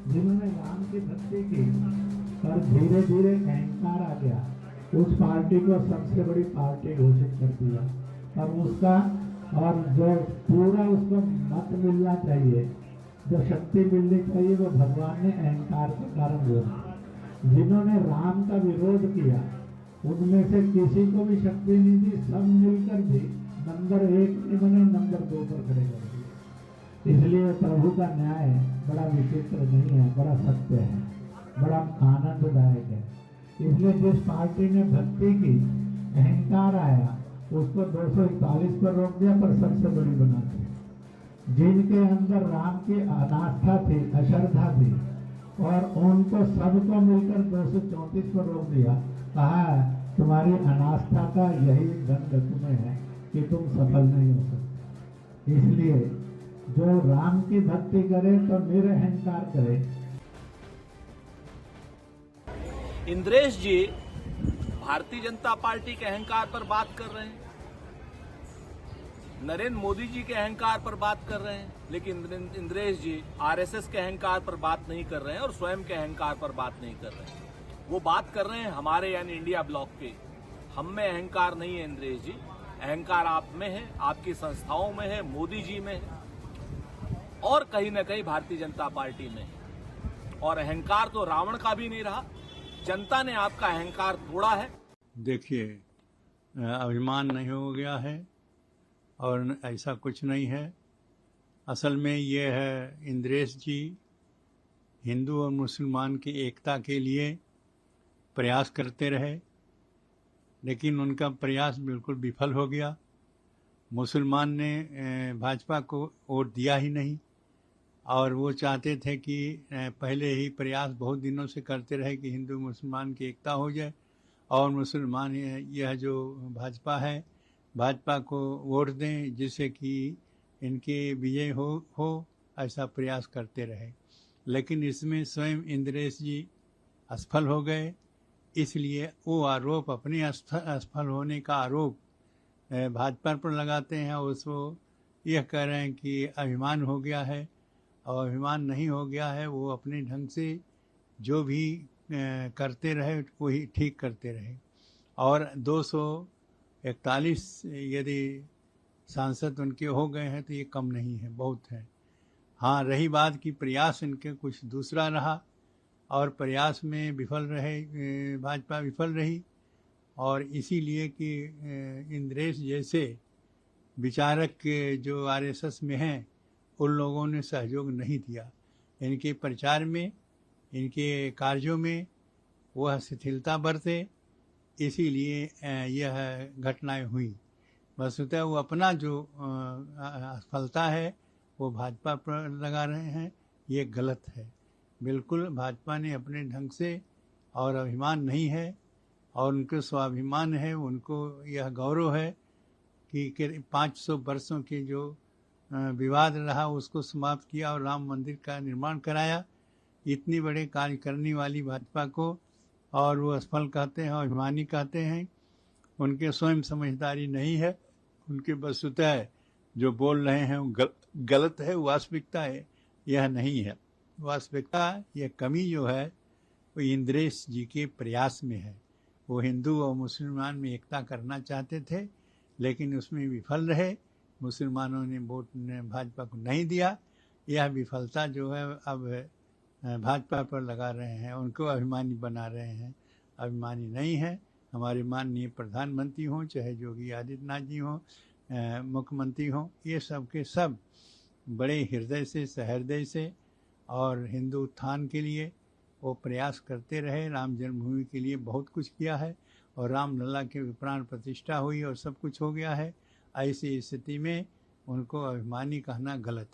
जिन्होंने राम की भक्ति की पर धीरे धीरे अहंकार आ गया, उस पार्टी को सबसे बड़ी पार्टी घोषित कर दिया। और उसका और जो पूरा उसको मत मिलना चाहिए, जो शक्ति मिलनी चाहिए, वो भगवान ने अहंकार के कारण बोला। जिन्होंने राम का विरोध किया उनमें से किसी को भी शक्ति नहीं दी, सब मिलकर भी नंबर 1 नहीं बने, नंबर 2 पर खड़े कर दिए। इसलिए प्रभु का न्याय बड़ा विचित्र नहीं है, बड़ा सत्य है, बड़ा आनंददायक है। इसलिए जिस पार्टी ने भक्ति की, अहंकार आया, उसको 241 पर रोक दिया, पर सबसे बड़ी बना दी। जिनके अंदर राम की अनास्था थी, अश्रद्धा थी, और उनको सबको मिलकर 234 पर रोक दिया। कहा तुम्हारी अनास्था का यही दंड तुम्हें है कि तुम सफल नहीं हो सकते। इसलिए जो राम की भक्ति करे तो निरअहकार करे। इंद्रेश जी भारतीय जनता पार्टी के अहंकार पर बात कर रहे हैं, नरेंद्र मोदी जी के अहंकार पर बात कर रहे हैं, लेकिन इंद्रेश जी आरएसएस के अहंकार पर बात नहीं कर रहे हैं और स्वयं के अहंकार पर बात नहीं कर रहे हैं। वो बात कर रहे हैं हमारे यानी इंडिया ब्लॉक के। हम में अहंकार नहीं है इंद्रेश जी, अहंकार आप में है, आपकी संस्थाओं में है, मोदी जी में है और कहीं न कहीं भारतीय जनता पार्टी में है। और अहंकार तो रावण का भी नहीं रहा, जनता ने आपका अहंकार तोड़ा है। देखिए, अभिमान नहीं हो गया है और ऐसा कुछ नहीं है। असल में ये है, इंद्रेश जी हिंदू और मुसलमान की एकता के लिए प्रयास करते रहे, लेकिन उनका प्रयास बिल्कुल विफल हो गया। मुसलमान ने भाजपा को वोट दिया ही नहीं और वो चाहते थे कि पहले ही प्रयास बहुत दिनों से करते रहे कि हिंदू मुसलमान की एकता हो जाए और मुसलमान यह जो भाजपा है, भाजपा को वोट दें जिससे कि इनके विजय हो ऐसा प्रयास करते रहे। लेकिन इसमें स्वयं इंद्रेश जी असफल हो गए। इसलिए वो आरोप, अपने असफल होने का आरोप भाजपा पर लगाते हैं और उसको यह कह रहे हैं कि अभिमान हो गया है। और अभिमान नहीं हो गया है, वो अपने ढंग से जो भी करते रहे वही ठीक करते रहे। और 241 यदि सांसद उनके हो गए हैं तो ये कम नहीं है, बहुत है। हाँ, रही बात कि प्रयास इनके कुछ दूसरा रहा और प्रयास में विफल रहे, भाजपा विफल रही। और इसीलिए कि इंद्रेश जैसे विचारक जो आरएसएस में हैं उन लोगों ने सहयोग नहीं दिया। इनके प्रचार में, इनके कार्यों में वह शिथिलता बरते, इसीलिए यह घटनाएं हुई। वस्तुतः वो अपना जो असफलता है वो भाजपा पर लगा रहे हैं, ये गलत है। बिल्कुल भाजपा ने अपने ढंग से, और अभिमान नहीं है और उनको स्वाभिमान है, उनको यह गौरव है कि 500 वर्षों के जो विवाद रहा उसको समाप्त किया और राम मंदिर का निर्माण कराया। इतनी बड़े कार्य करने वाली भाजपा को और वो असफल कहते हैं और अभिमानी कहते हैं। उनके स्वयं समझदारी नहीं है, उनके वस्तुतः जो बोल रहे हैं वो गलत है, वास्तविकता है यह नहीं है। वास्तविकता, यह कमी जो है वो इंद्रेश जी के प्रयास में है। वो हिंदू और मुसलमान में एकता करना चाहते थे लेकिन उसमें विफल रहे। मुसलमानों ने वोट भाजपा को नहीं दिया। यह विफलता जो है अब भाजपा पर लगा रहे हैं, उनको अभिमानी बना रहे हैं। अभिमानी नहीं है। हमारे माननीय प्रधानमंत्री हों, चाहे योगी आदित्यनाथ जी हों, मुख्यमंत्री हों, ये सब के सब बड़े हृदय से, सहृदय से और हिंदू उत्थान के लिए वो प्रयास करते रहे। राम जन्मभूमि के लिए बहुत कुछ किया है और रामलला के प्राण प्रतिष्ठा हुई और सब कुछ हो गया है। ऐसी स्थिति में उनको अभिमानी कहना गलत है।